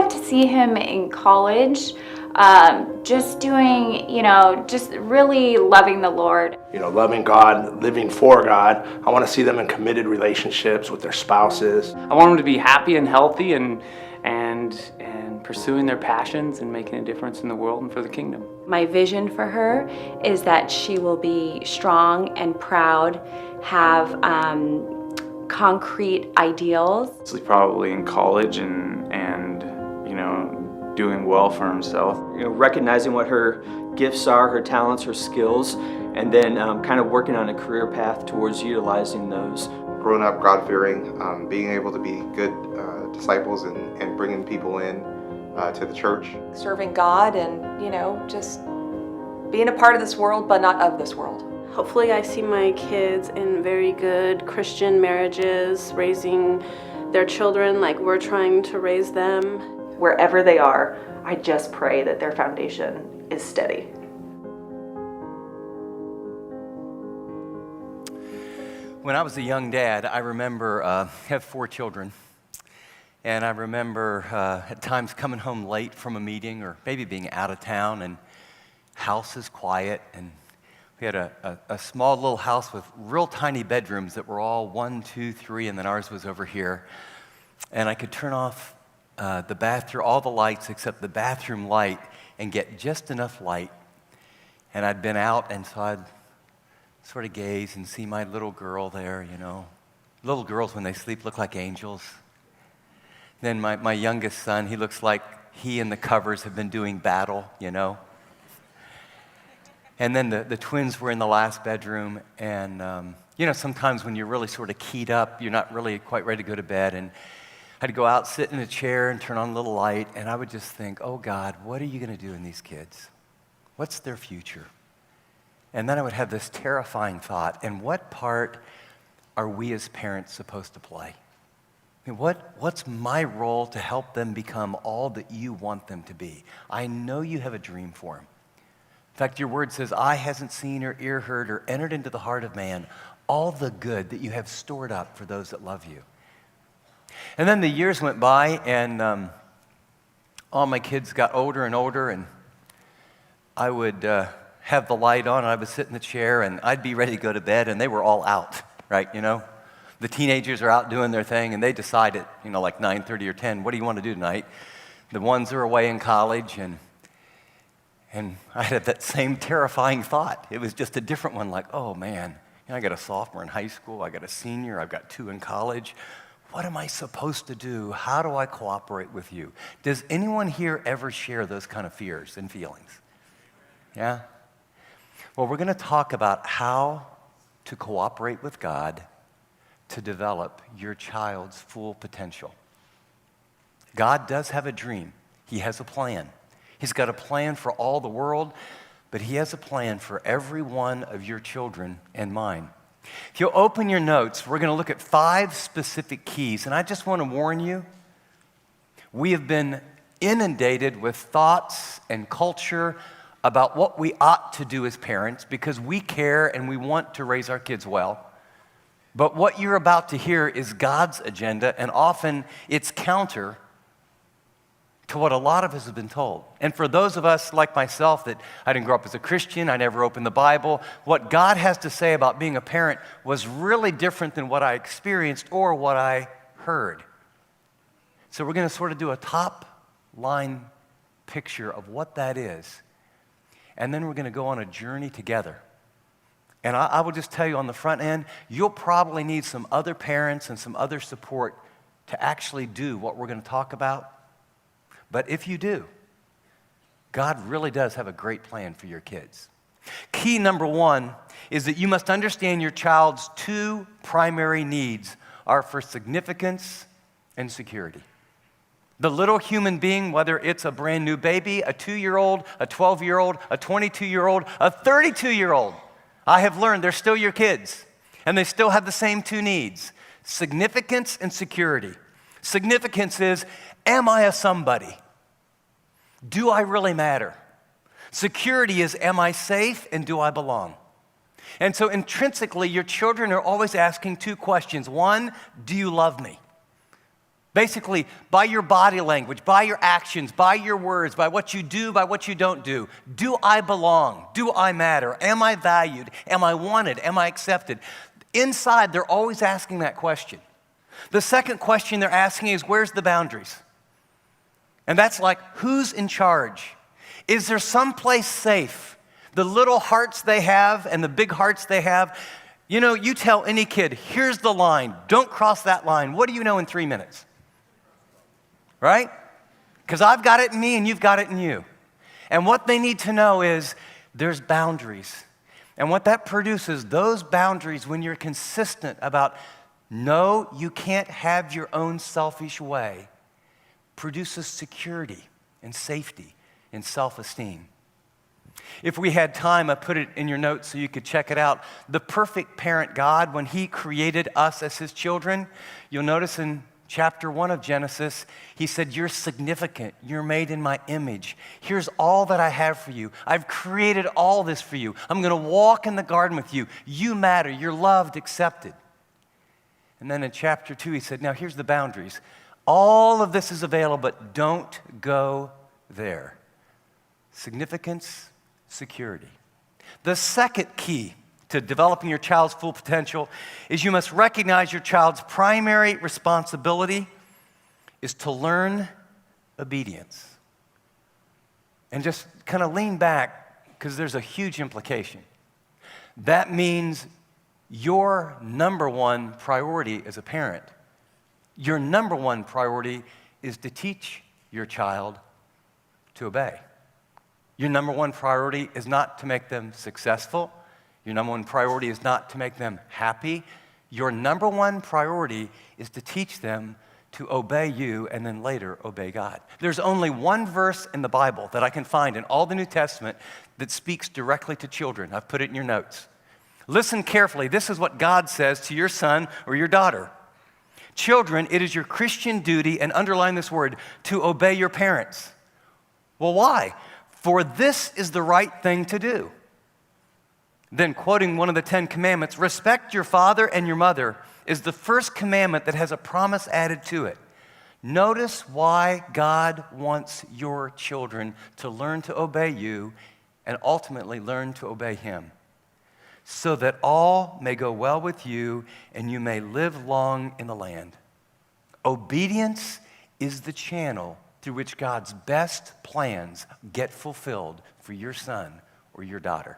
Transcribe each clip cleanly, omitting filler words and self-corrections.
to see him in college, just doing, just really loving the Lord. Loving God, living for God. I want to see them in committed relationships with their spouses. I want them to be happy and healthy and pursuing their passions and making a difference in the world and for the kingdom. My vision for her is that she will be strong and proud, have concrete ideals. He's probably in college and doing well for himself. Recognizing what her gifts are, her talents, her skills, and then kind of working on a career path towards utilizing those. Growing up God-fearing, being able to be good disciples and bringing people in to the church. Serving God and, just being a part of this world, but not of this world. Hopefully I see my kids in very good Christian marriages, raising their children like we're trying to raise them. Wherever they are, I just pray that their foundation is steady. When I was a young dad, I remember I have 4 children, and I remember at times coming home late from a meeting or maybe being out of town, and house is quiet, and we had a small little house with real tiny bedrooms that were all 1, 2, 3, and then ours was over here, and I could turn off the bathroom, all the lights except the bathroom light, and get just enough light. And I'd been out, and so I'd sort of gaze and see my little girl there, Little girls, when they sleep, look like angels. Then my youngest son, he looks like he and the covers have been doing battle, And then the twins were in the last bedroom, and sometimes when you're really sort of keyed up, you're not really quite ready to go to bed, and I'd go out, sit in a chair, and turn on a little light, and I would just think, oh God, what are you going to do in these kids? What's their future? And then I would have this terrifying thought, and what part are we as parents supposed to play? I mean, what's my role to help them become all that you want them to be? I know you have a dream for them. In fact, your word says, eye hasn't seen or ear heard or entered into the heart of man all the good that you have stored up for those that love you. And then the years went by, and all my kids got older and older, and I would have the light on, and I would sit in the chair, and I'd be ready to go to bed, and they were all out, right, The teenagers are out doing their thing, and they decide at, like 9:30 or 10, what do you want to do tonight? The ones are away in college, and I had that same terrifying thought. It was just a different one, like, oh man, I got a sophomore in high school, I got a senior, I've got 2 in college. What am I supposed to do? How do I cooperate with you? Does anyone here ever share those kind of fears and feelings? Yeah? Well, we're going to talk about how to cooperate with God to develop your child's full potential. God does have a dream. He has a plan. He's got a plan for all the world, but he has a plan for every one of your children and mine. If you'll open your notes, we're going to look at 5 specific keys, and I just want to warn you, we have been inundated with thoughts and culture about what we ought to do as parents because we care and we want to raise our kids well. But what you're about to hear is God's agenda, and often it's counter to what a lot of us have been told. And for those of us like myself that I didn't grow up as a Christian, I never opened the Bible, what God has to say about being a parent was really different than what I experienced or what I heard. So we're going to sort of do a top line picture of what that is. And then we're going to go on a journey together. And I will just tell you on the front end, you'll probably need some other parents and some other support to actually do what we're going to talk about. But if you do, God really does have a great plan for your kids. Key number 1 is that you must understand your child's 2 primary needs are for significance and security. The little human being, whether it's a brand new baby, a 2-year-old, a 12-year-old, a 22-year-old, a 32-year-old, I have learned they're still your kids, and they still have the same 2 needs, significance and security. Significance is, am I a somebody? Do I really matter? Security is, am I safe and do I belong? And so intrinsically, your children are always asking 2 questions. 1, do you love me? Basically, by your body language, by your actions, by your words, by what you do, by what you don't do. Do I belong? Do I matter? Am I valued? Am I wanted? Am I accepted? Inside, they're always asking that question. The second question they're asking is, where's the boundaries? And that's like, who's in charge? Is there someplace safe? The little hearts they have and the big hearts they have. You know, you tell any kid, here's the line. Don't cross that line. What do you know in 3 minutes? Right? Because I've got it in me and you've got it in you. And what they need to know is there's boundaries. And what that produces, those boundaries, when you're consistent about, no, you can't have your own selfish way, produces security and safety and self-esteem. If we had time, I put it in your notes so you could check it out. The perfect parent God, when he created us as his children, you'll notice in chapter 1 of Genesis, he said, you're significant. You're made in my image. Here's all that I have for you. I've created all this for you. I'm going to walk in the garden with you. You matter. You're loved, accepted. And then in chapter 2, he said, now here's the boundaries. All of this is available, but don't go there. Significance, security. The second key to developing your child's full potential is you must recognize your child's primary responsibility is to learn obedience. And just kind of lean back because there's a huge implication. That means your number one priority as a parent, your number one priority is to teach your child to obey. Your number one priority is not to make them successful. Your number one priority is not to make them happy. Your number one priority is to teach them to obey you and then later obey God. There's only one verse in the Bible that I can find in all the New Testament that speaks directly to children. I've put it in your notes. Listen carefully. This is what God says to your son or your daughter. Children, it is your Christian duty, and underline this word, to obey your parents. Well, why? For this is the right thing to do. Then, quoting one of the 10 commandments, respect your father and your mother is the first commandment that has a promise added to it. Notice why God wants your children to learn to obey you and ultimately learn to obey him, so that all may go well with you and you may live long in the land. Obedience is the channel through which God's best plans get fulfilled for your son or your daughter.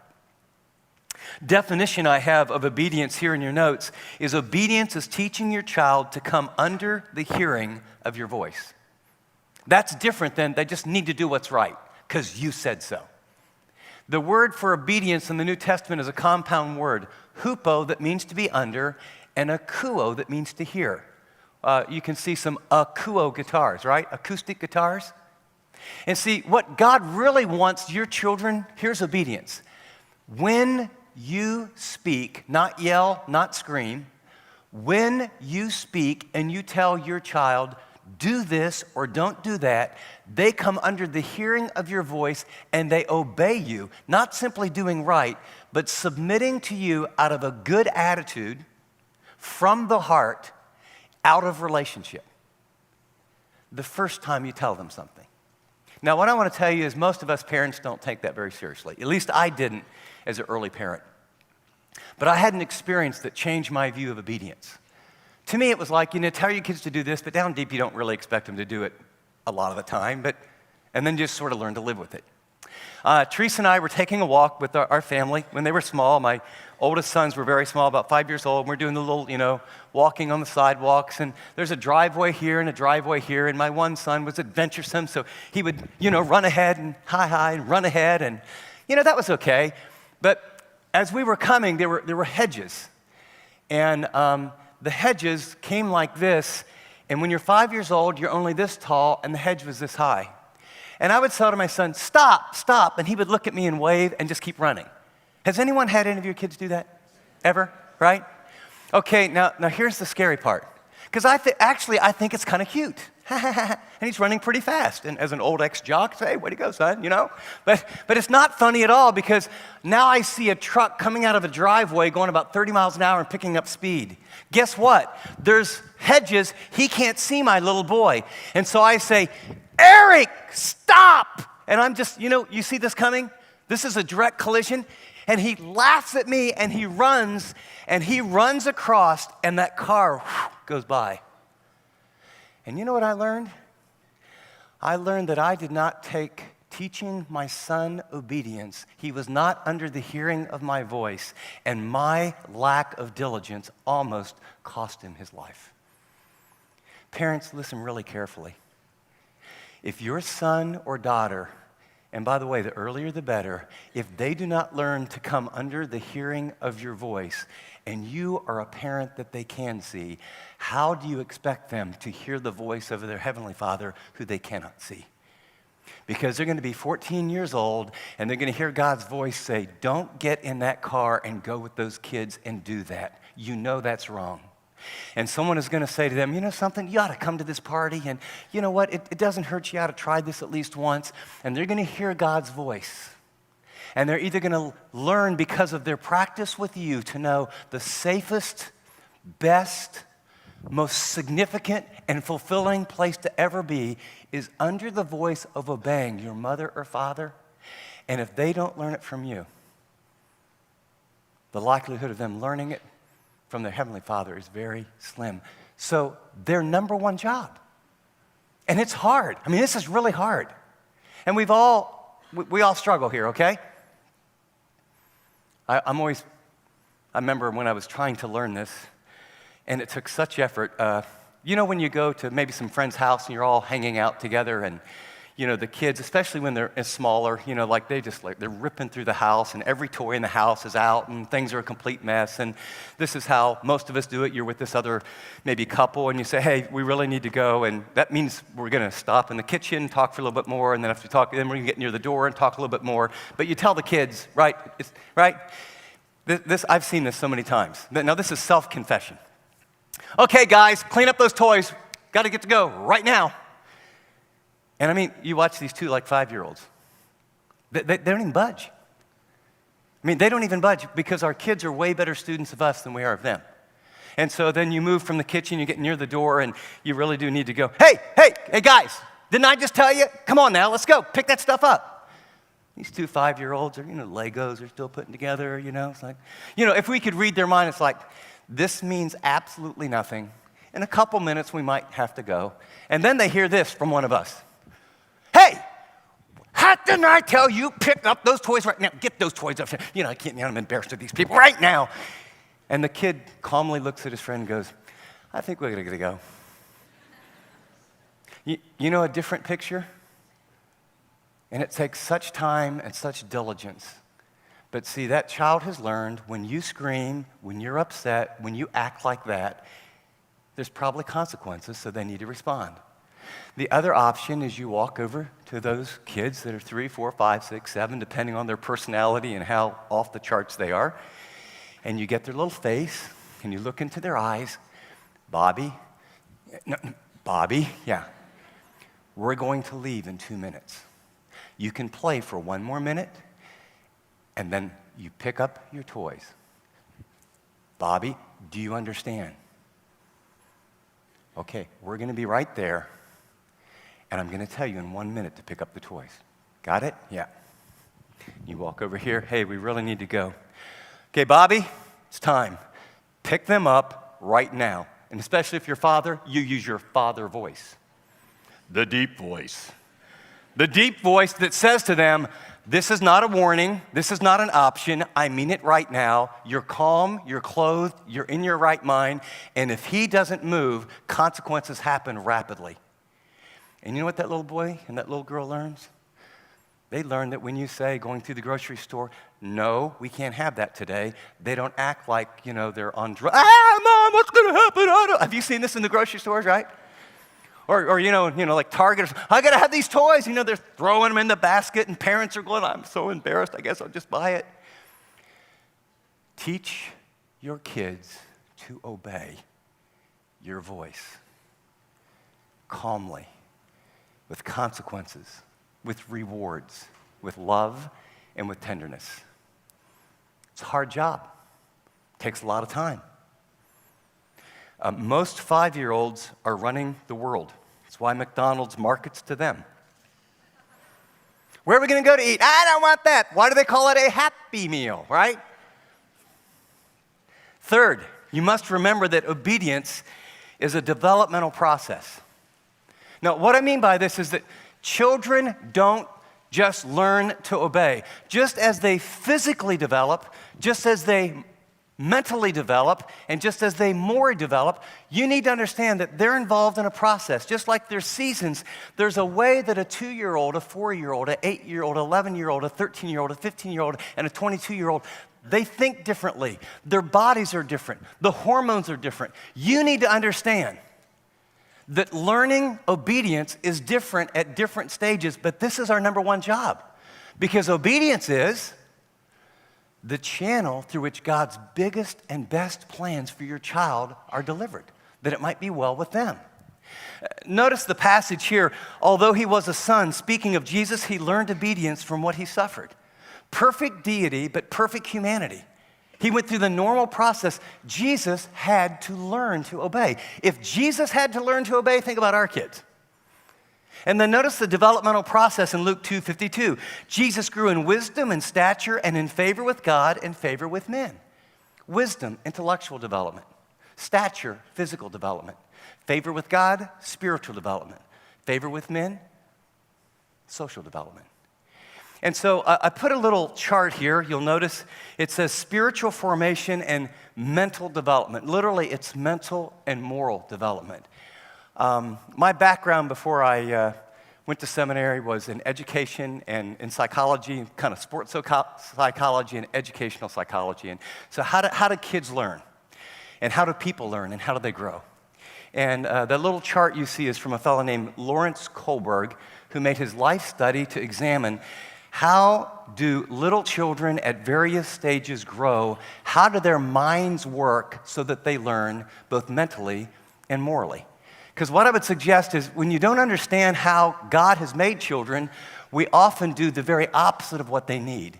Definition I have of obedience here in your notes is obedience is teaching your child to come under the hearing of your voice. That's different than they just need to do what's right because you said so. The word for obedience in the New Testament is a compound word, hupo, that means to be under, and akuo, that means to hear. You can see some akuo guitars, right? Acoustic guitars. And see, what God really wants your children, here's obedience. When you speak, not yell, not scream, when you speak and you tell your child, do this or don't do that, they come under the hearing of your voice and they obey you, not simply doing right, but submitting to you out of a good attitude, from the heart, out of relationship. The first time you tell them something. Now, what I want to tell you is most of us parents don't take that very seriously. At least I didn't as an early parent. But I had an experience that changed my view of obedience. To me, it was like, tell your kids to do this, but down deep, you don't really expect them to do it a lot of the time, and then just sort of learn to live with it. Teresa and I were taking a walk with our family when they were small. My oldest sons were very small, about 5 years old. And we're doing the little, walking on the sidewalks. And there's a driveway here and a driveway here. And my one son was adventuresome, so he would, run ahead and hi, and run ahead. And, that was okay. But as we were coming, there were hedges. And the hedges came like this. And when you're 5 years old, you're only this tall, and the hedge was this high. And I would tell to my son, stop, stop, and he would look at me and wave and just keep running. Has anyone had any of your kids do that? Ever? Right? Okay, now here's the scary part. Because I think it's kind of cute. And he's running pretty fast. And as an old ex-jock, say, hey, way to go, son, you know? But it's not funny at all because now I see a truck coming out of a driveway going about 30 miles an hour and picking up speed. Guess what? There's hedges. He can't see my little boy. And so I say, Eric, stop! And I'm just, you see this coming? This is a direct collision. And he laughs at me and he runs across and that car goes by. And you know what I learned? I learned that I did not take teaching my son obedience. He was not under the hearing of my voice, and my lack of diligence almost cost him his life. Parents, listen really carefully. If your son or daughter, and by the way, the earlier the better, if they do not learn to come under the hearing of your voice, and you are a parent that they can see, how do you expect them to hear the voice of their Heavenly Father who they cannot see? Because they're going to be 14 years old, and they're going to hear God's voice say, don't get in that car and go with those kids and do that. You know that's wrong. And someone is going to say to them, you know something, you ought to come to this party, and you know what, it doesn't hurt, you ought to try this at least once. And they're going to hear God's voice. And they're either going to learn because of their practice with you to know the safest, best, most significant and fulfilling place to ever be is under the voice of obeying your mother or father. And if they don't learn it from you, the likelihood of them learning it from their Heavenly Father is very slim. So their number one job. And it's hard. I mean, this is really hard. And we all struggle here, okay? I remember when I was trying to learn this, and it took such effort. When you go to maybe some friend's house and you're all hanging out together, and the kids, especially when they're smaller, they're ripping through the house, and every toy in the house is out, and things are a complete mess. And this is how most of us do it. You're with this other maybe couple, and you say, hey, we really need to go, and that means we're going to stop in the kitchen, talk for a little bit more, and then after we talk, then we're going to get near the door and talk a little bit more. But you tell the kids, right? This I've seen this so many times. Now this is self-confession. Okay, guys, clean up those toys. Got to get to go right now. And I mean, you watch these two like 5-year-olds. They don't even budge. I mean, they don't even budge because our kids are way better students of us than we are of them. And so then you move from the kitchen, you get near the door, and you really do need to go, hey, guys, didn't I just tell you? Come on now, let's go, pick that stuff up. These two 5-year-olds are, Legos they're still putting together, It's like, if we could read their mind, it's like, this means absolutely nothing. In a couple minutes, we might have to go. And then they hear this from one of us. Hey, how didn't I tell you pick up those toys right now? Get those toys up. I'm embarrassed with these people right now. And the kid calmly looks at his friend and goes, I think we're going to go. You know a different picture? And it takes such time and such diligence. But see, that child has learned when you scream, when you're upset, when you act like that, there's probably consequences, so they need to respond. The other option is you walk over to those kids that are 3, 4, 5, 6, 7, depending on their personality and how off the charts they are, and you get their little face, and you look into their eyes. Bobby, yeah, we're going to leave in 2 minutes. You can play for 1 more minute, and then you pick up your toys. Bobby, do you understand? Okay, we're going to be right there, and I'm going to tell you in 1 minute to pick up the toys. Got it? Yeah. You walk over here. Hey, we really need to go. Okay, Bobby, it's time. Pick them up right now. And especially if you're father, you use your father voice. The deep voice. The deep voice that says to them, this is not a warning. This is not an option. I mean it right now. You're calm, you're clothed, you're in your right mind. And if he doesn't move, consequences happen rapidly. And you know what that little boy and that little girl learns? They learn that when you say, going through the grocery store, no, we can't have that today, they don't act like, they're on drugs. Mom, what's going to happen? Have you seen this in the grocery stores, right? Or like Target, I got to have these toys. They're throwing them in the basket, and parents are going, I'm so embarrassed, I guess I'll just buy it. Teach your kids to obey. your voice calmly, with consequences, with rewards, with love, and with tenderness. It's a hard job. It takes a lot of time. Most 5-year-olds are running the world. That's why McDonald's markets to them. Where are we going to go to eat? I don't want that. Why do they call it a Happy Meal, right? Third, you must remember that obedience is a developmental process. Now, what I mean by this is that children don't just learn to obey. Just as they physically develop, just as they mentally develop, and just as they morally develop, you need to understand that they're involved in a process. Just like there's seasons, there's a way that a 2-year-old, a 4-year-old, an 8-year-old, an 11-year-old, a 13-year-old, a 15-year-old, and a 22-year-old, they think differently. Their bodies are different. The hormones are different. You need to understand that learning obedience is different at different stages, but this is our number one job. Because obedience is the channel through which God's biggest and best plans for your child are delivered, that it might be well with them. Notice the passage here. Although he was a son, speaking of Jesus, he learned obedience from what he suffered. Perfect deity, but perfect humanity. He went through the normal process. Jesus had to learn to obey. If Jesus had to learn to obey, think about our kids. And then notice the developmental process in Luke 2:52. Jesus grew in wisdom and stature and in favor with God and favor with men. Wisdom, intellectual development. Stature, physical development. Favor with God, spiritual development. Favor with men, social development. And so I put a little chart here. You'll notice it says spiritual formation and mental development. Literally, it's mental and moral development. My background before I went to seminary was in education and in psychology, kind of sports psychology and educational psychology. And so how do kids learn? And how do people learn? And how do they grow? And the little chart you see is from a fellow named Lawrence Kohlberg, who made his life study to examine how do little children at various stages grow? How do their minds work so that they learn both mentally and morally? Because what I would suggest is when you don't understand how God has made children, we often do the very opposite of what they need.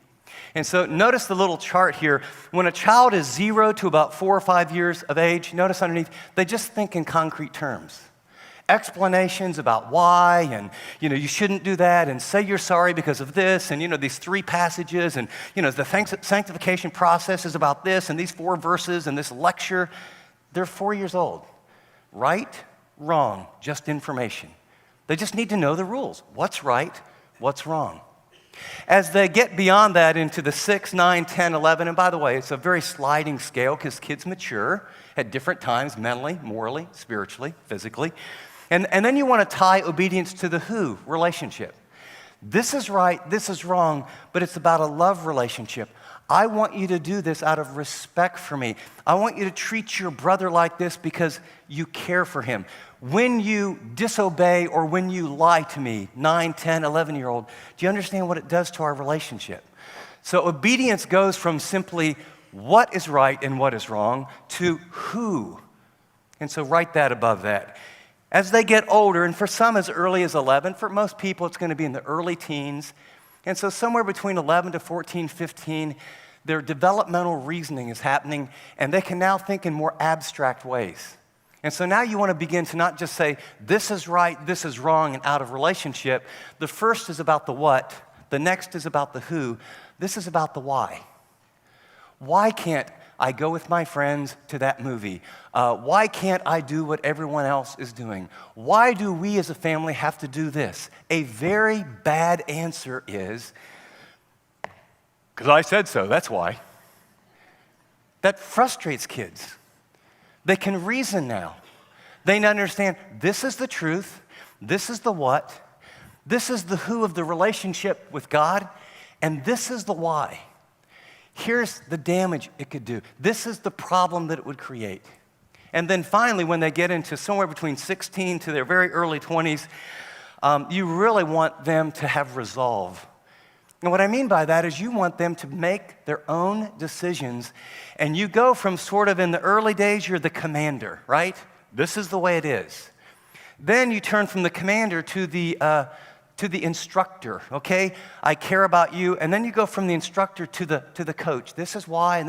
And so notice the little chart here. When a child is 0 to about 4 or 5 years of age, notice underneath, they just think in concrete terms. Explanations about why, and you shouldn't do that, and say you're sorry because of this, and these 3 passages, and the sanctification process is about this, and these 4 verses, and this lecture. They're 4 years old. Right? Wrong, just information. They just need to know the rules. What's right, what's wrong. As they get beyond that into the 6, 9, 10, 11, and by the way, it's a very sliding scale because kids mature at different times, mentally, morally, spiritually, physically. And then you want to tie obedience to the who relationship. This is right, this is wrong, but it's about a love relationship. I want you to do this out of respect for me. I want you to treat your brother like this because you care for him. When you disobey or when you lie to me, 9, 10, 11-year-old, do you understand what it does to our relationship? So obedience goes from simply what is right and what is wrong to who. And so write that above that. As they get older, and for some as early as 11, for most people it's going to be in the early teens. And so somewhere between 11 to 14, 15, their developmental reasoning is happening, and they can now think in more abstract ways. And so now you want to begin to not just say, this is right, this is wrong, and out of relationship. The first is about the what. The next is about the who. This is about the why. Why can't I go with my friends to that movie? Why can't I do what everyone else is doing? Why do we as a family have to do this? A very bad answer is, because I said so, that's why. That frustrates kids. They can reason now. They understand this is the truth, this is the what, this is the who of the relationship with God, and this is the why. Here's the damage it could do. This is the problem that it would create. And then finally, when they get into somewhere between 16 to their very early 20s, you really want them to have resolve. And what I mean by that is you want them to make their own decisions. And you go from sort of in the early days, you're the commander, right? This is the way it is. Then you turn from the commander to the instructor, okay? I care about you. And then you go from the instructor to the coach. This is why,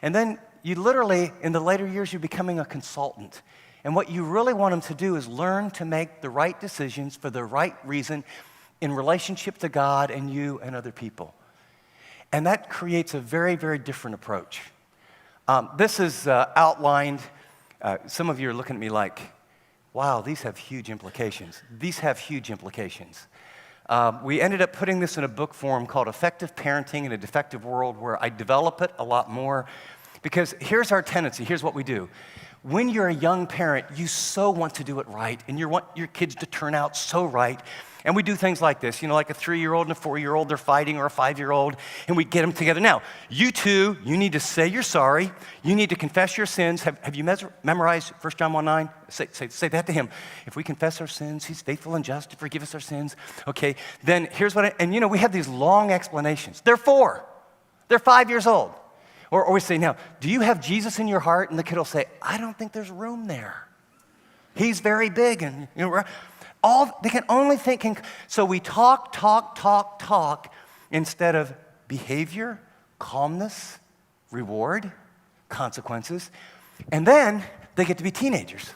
and then you literally, in the later years, you're becoming a consultant. And what you really want them to do is learn to make the right decisions for the right reason in relationship to God and you and other people. And that creates a very, very different approach. This is outlined. Some of you are looking at me like, wow, these have huge implications. These have huge implications. We ended up putting this in a book form called Effective Parenting in a Defective World, where I develop it a lot more. Because here's our tendency. Here's what we do. When you're a young parent, you so want to do it right, and you want your kids to turn out so right. And we do things like this, like a 3-year-old and a 4-year-old, they're fighting, or a 5-year-old, and we get them together. Now, you two, you need to say you're sorry. You need to confess your sins. Have you memorized 1 John 1:9? Say that to him. If we confess our sins, he's faithful and just to forgive us our sins. Okay, then here's what, we have these long explanations. They're 4. They're 5 years old. Or we say, now, do you have Jesus in your heart? And the kid will say, I don't think there's room there. He's very big. And they can only think. So we talk instead of behavior, calmness, reward, consequences. And then they get to be teenagers.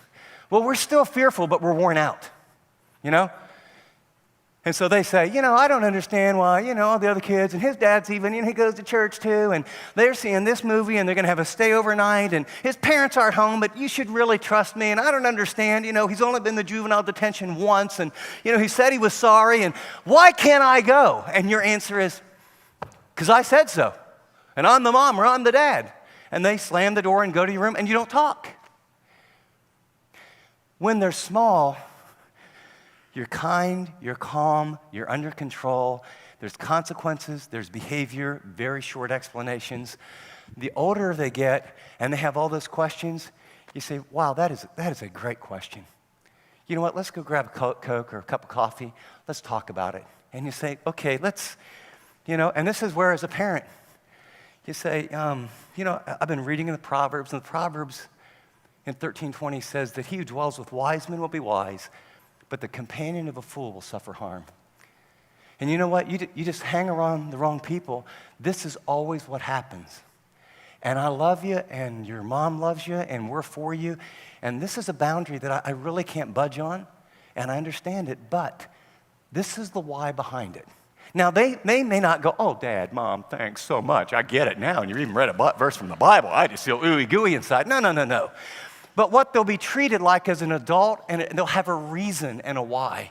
Well, we're still fearful, but we're worn out, And so they say, I don't understand why, all the other kids, and his dad's even, he goes to church too, and they're seeing this movie, and they're going to have a stay overnight, and his parents aren't home, but you should really trust me, and I don't understand, he's only been to juvenile detention once, and, he said he was sorry, and why can't I go? And your answer is, because I said so, and I'm the mom or I'm the dad. And they slam the door and go to your room, and you don't talk. When they're small, you're kind, you're calm, you're under control. There's consequences, there's behavior, very short explanations. The older they get and they have all those questions, you say, wow, that is a great question. You know what, let's go grab a Coke or a cup of coffee. Let's talk about it. And you say, okay, let's, and this is where as a parent, you say, I've been reading in the Proverbs, and the Proverbs in 13:20 says that he who dwells with wise men will be wise, but the companion of a fool will suffer harm. And you know what? You just hang around the wrong people. This is always what happens. And I love you, and your mom loves you, and we're for you. And this is a boundary that I really can't budge on, and I understand it, but this is the why behind it. Now, they may not go, oh, Dad, Mom, thanks so much. I get it now, and you even read a verse from the Bible. I just feel ooey-gooey inside. No. But what they'll be treated like as an adult, and they'll have a reason and a why.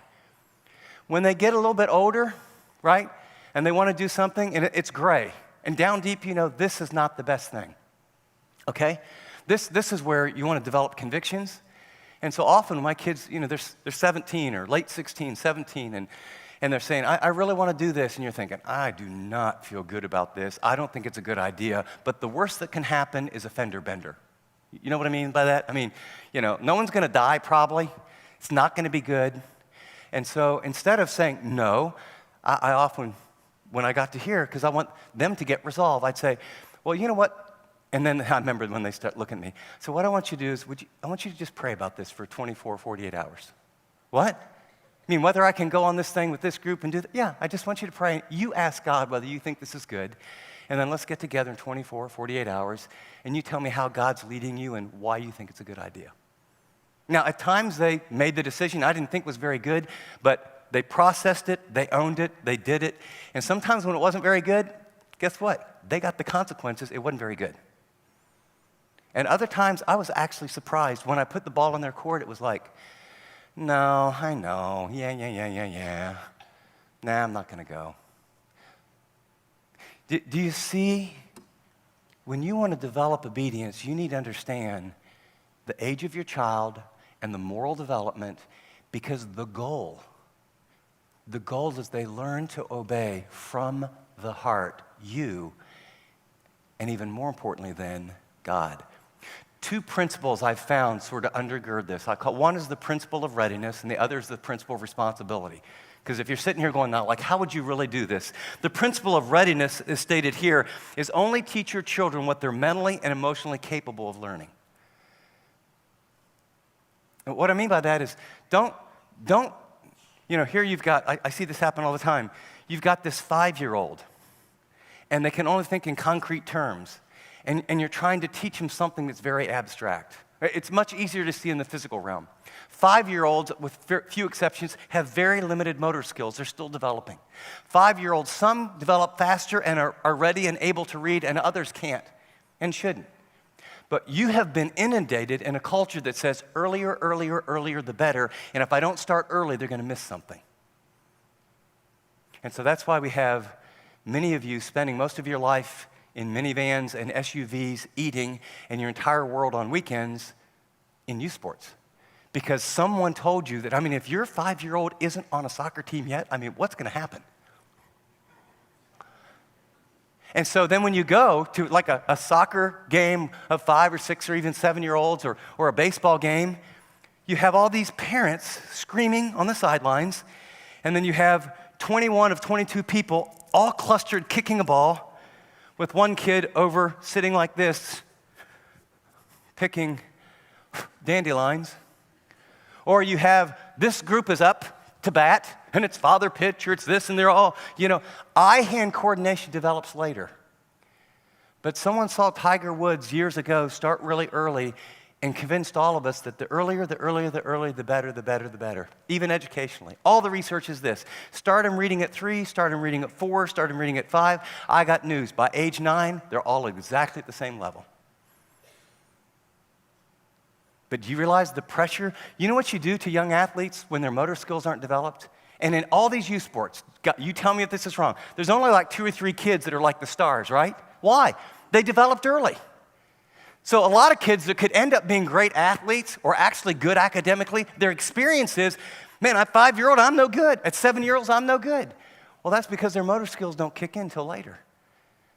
When they get a little bit older, right, and they want to do something, and it's gray, and down deep, this is not the best thing, okay? This is where you want to develop convictions. And so often my kids, they're 17 or late 16, 17, and they're saying, I really want to do this. And you're thinking, I do not feel good about this. I don't think it's a good idea. But the worst that can happen is a fender bender. You know what I mean by that? I mean, no one's going to die probably. It's not going to be good. And so instead of saying no, I often, when I got to here, because I want them to get resolved, I'd say, well, you know what? And then I remember when they start looking at me. So what I want you to do is, I want you to just pray about this for 24, 48 hours. What? I mean, whether I can go on this thing with this group and do that? Yeah, I just want you to pray. You ask God whether you think this is good. And then let's get together in 24, 48 hours, and you tell me how God's leading you and why you think it's a good idea. Now, at times they made the decision I didn't think was very good, but they processed it, they owned it, they did it. And sometimes when it wasn't very good, guess what? They got the consequences. It wasn't very good. And other times I was actually surprised. When I put the ball in their court, it was like, no, I know, yeah. Nah, I'm not going to go. Do you see? When you want to develop obedience, you need to understand the age of your child and the moral development, because the goal is they learn to obey from the heart, you, and even more importantly then, God. 2 principles I've found sort of undergird this. One is the principle of readiness, and the other is the principle of responsibility. Because if you're sitting here going, now, like, how would you really do this? The principle of readiness is stated here is only teach your children what they're mentally and emotionally capable of learning. And what I mean by that is don't, here you've got, I see this happen all the time. You've got this 5-year-old, and they can only think in concrete terms, and you're trying to teach them something that's very abstract. It's much easier to see in the physical realm. 5-year-olds, with few exceptions, have very limited motor skills. They're still developing. 5-year-olds, some develop faster and are ready and able to read, and others can't and shouldn't. But you have been inundated in a culture that says earlier, earlier, earlier, the better, and if I don't start early, they're going to miss something. And so that's why we have many of you spending most of your life in minivans and SUVs eating, and your entire world on weekends in youth sports. Because someone told you that, if your 5-year-old isn't on a soccer team yet, what's going to happen? And so then when you go to like a soccer game of 5 or 6 or even 7-year-olds or a baseball game, you have all these parents screaming on the sidelines, and then you have 21 of 22 people all clustered kicking a ball with one kid over sitting like this, picking dandelions. Or you have this group is up to bat, and it's father pitch, or it's this, and they're all, eye-hand coordination develops later. But someone saw Tiger Woods years ago start really early and convinced all of us that the earlier, the better, even educationally. All the research is this. Start them reading at 3, start them reading at 4, start them reading at 5. I got news. By age 9, they're all exactly at the same level. But do you realize the pressure? You know what you do to young athletes when their motor skills aren't developed? And in all these youth sports, you tell me if this is wrong, there's only like 2 or 3 kids that are like the stars, right? Why? They developed early. So a lot of kids that could end up being great athletes or actually good academically, their experience is, man, at 5-year-old, I'm no good. At 7-year-olds, I'm no good. Well, that's because their motor skills don't kick in until later.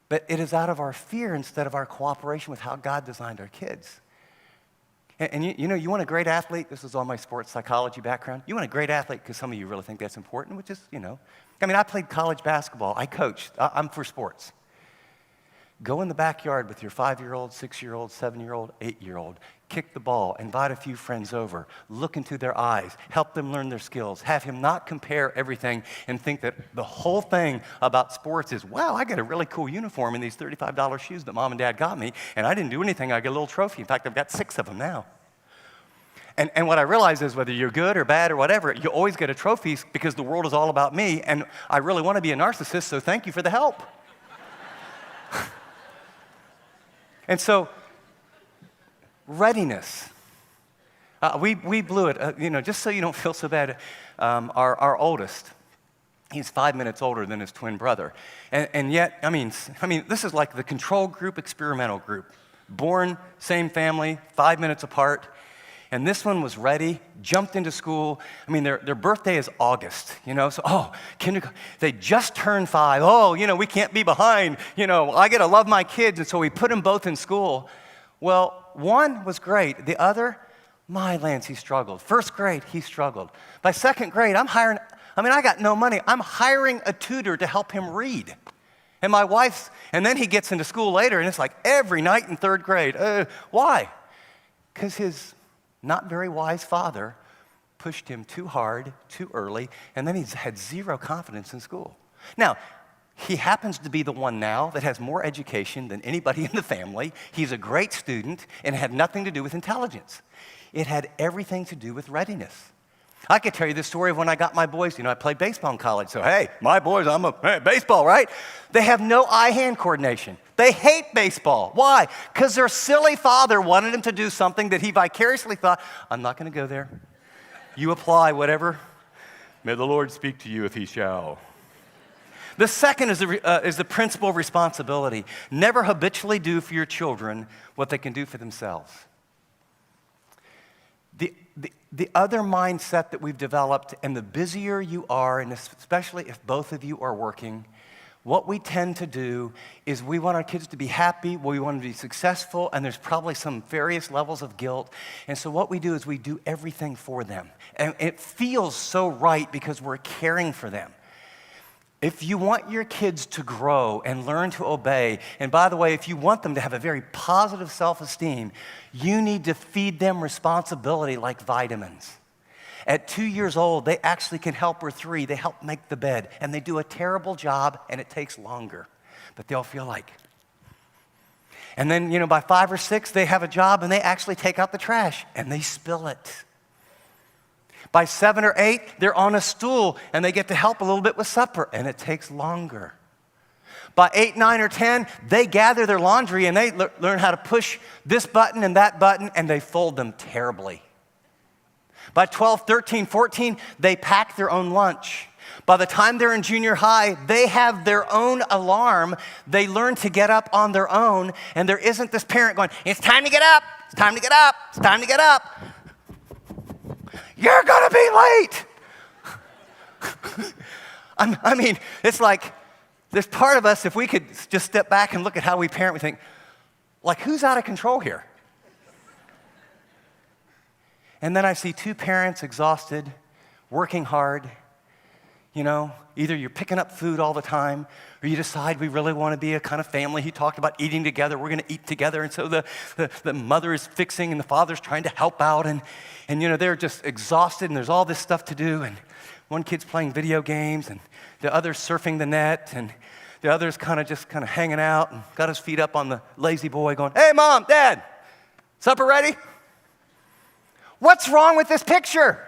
But it is out of our fear instead of our cooperation with how God designed our kids. And you want a great athlete? This is all my sports psychology background. You want a great athlete because some of you really think that's important, which is, I played college basketball. I coached. I'm for sports. Go in the backyard with your 5-year-old, 6-year-old, 7-year-old, 8-year-old. Kick the ball. Invite a few friends over. Look into their eyes. Help them learn their skills. Have him not compare everything and think that the whole thing about sports is, wow, I got a really cool uniform and these $35 shoes that mom and dad got me, and I didn't do anything. I got a little trophy. In fact, I've got 6 of them now. And what I realize is whether you're good or bad or whatever, you always get a trophy because the world is all about me, and I really want to be a narcissist, so thank you for the help. And so, readiness. We blew it. Just so you don't feel so bad, our oldest, he's 5 minutes older than his twin brother. And yet, this is like the control group, experimental group. Born, same family, 5 minutes apart. And this one was ready, jumped into school. Their birthday is August, so, they just turned 5. We can't be behind. I got to love my kids. And so we put them both in school. Well, one was great. The other, my lands, he struggled. First grade, he struggled. By second grade, I got no money. I'm hiring a tutor to help him read. And my wife's, and then he gets into school later, and it's like every night in third grade. Why? Because his not very wise father pushed him too hard, too early, and then he's had zero confidence in school. Now, he happens to be the one now that has more education than anybody in the family. He's a great student, and it had nothing to do with intelligence. It had everything to do with readiness. I could tell you the story of when I got my boys. I played baseball in college, so hey, my boys, baseball, right? They have no eye-hand coordination. They hate baseball. Why? Because their silly father wanted them to do something that he vicariously thought, I'm not going to go there. You apply whatever. May the Lord speak to you if he shall. The second is the principle of responsibility. Never habitually do for your children what they can do for themselves. The other mindset that we've developed, and the busier you are, and especially if both of you are working, what we tend to do is we want our kids to be happy, we want them to be successful, and there's probably some various levels of guilt. And so what we do is we do everything for them. And it feels so right because we're caring for them. If you want your kids to grow and learn to obey, and by the way, if you want them to have a very positive self-esteem, you need to feed them responsibility like vitamins. At 2 years old, they actually can help, or 3, they help make the bed, and they do a terrible job, and it takes longer, but they'll feel like. And then, by 5 or 6, they have a job, and they actually take out the trash, and they spill it. By 7 or 8, they're on a stool, and they get to help a little bit with supper, and it takes longer. By 8, 9, or 10, they gather their laundry, and they learn how to push this button and that button, and they fold them terribly. By 12, 13, 14, they pack their own lunch. By the time they're in junior high, they have their own alarm. They learn to get up on their own, and there isn't this parent going, "It's time to get up, it's time to get up, it's time to get up. You're gonna be late." I mean, it's like there's part of us, if we could just step back and look at how we parent, we think, like, who's out of control here? And then I see 2 parents exhausted, working hard. Either you're picking up food all the time, or you decide we really want to be a kind of family. He talked about eating together. We're going to eat together. And so the mother is fixing, and the father's trying to help out. And they're just exhausted, and there's all this stuff to do. And one kid's playing video games, and the other's surfing the net, and the other's kind of hanging out and got his feet up on the lazy boy going, "Hey, Mom, Dad, supper ready?" What's wrong with this picture?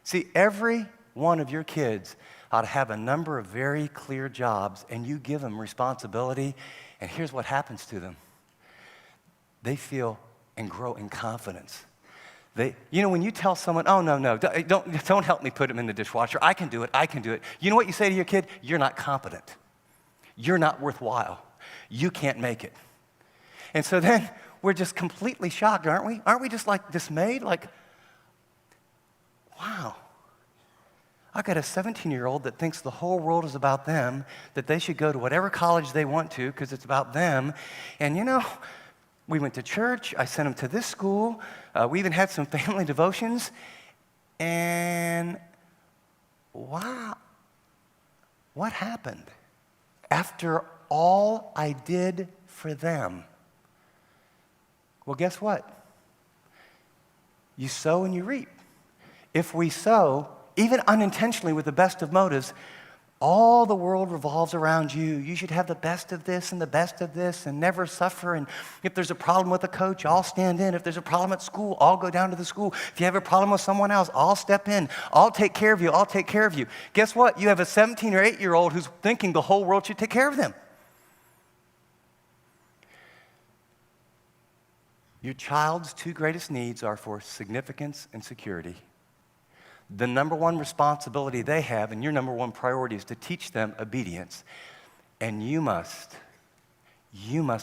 See, every one of your kids ought to have a number of very clear jobs, and you give them responsibility, and here's what happens to them. They feel and grow in confidence. When you tell someone, "Oh, no, don't help me put them in the dishwasher. I can do it. You know what you say to your kid? "You're not competent. You're not worthwhile. You can't make it." And so then we're just completely shocked, aren't we? Aren't we just like dismayed? Like, wow. I got a 17-year-old that thinks the whole world is about them, that they should go to whatever college they want to because it's about them. And we went to church. I sent them to this school. We even had some family devotions. And wow, what happened? After all I did for them. Well, guess what? You sow and you reap. If we sow, even unintentionally with the best of motives, all the world revolves around you. You should have the best of this and the best of this and never suffer. And if there's a problem with a coach, I'll stand in. If there's a problem at school, I'll go down to the school. If you have a problem with someone else, I'll step in. I'll take care of you. I'll take care of you. Guess what? You have a 17 or 8-year-old who's thinking the whole world should take care of them. Your child's 2 greatest needs are for significance and security. The number one responsibility they have, and your number one priority, is to teach them obedience. And you must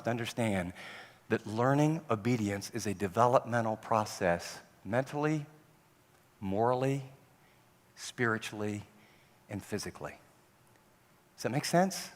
understand that learning obedience is a developmental process, mentally, morally, spiritually, and physically. Does that make sense?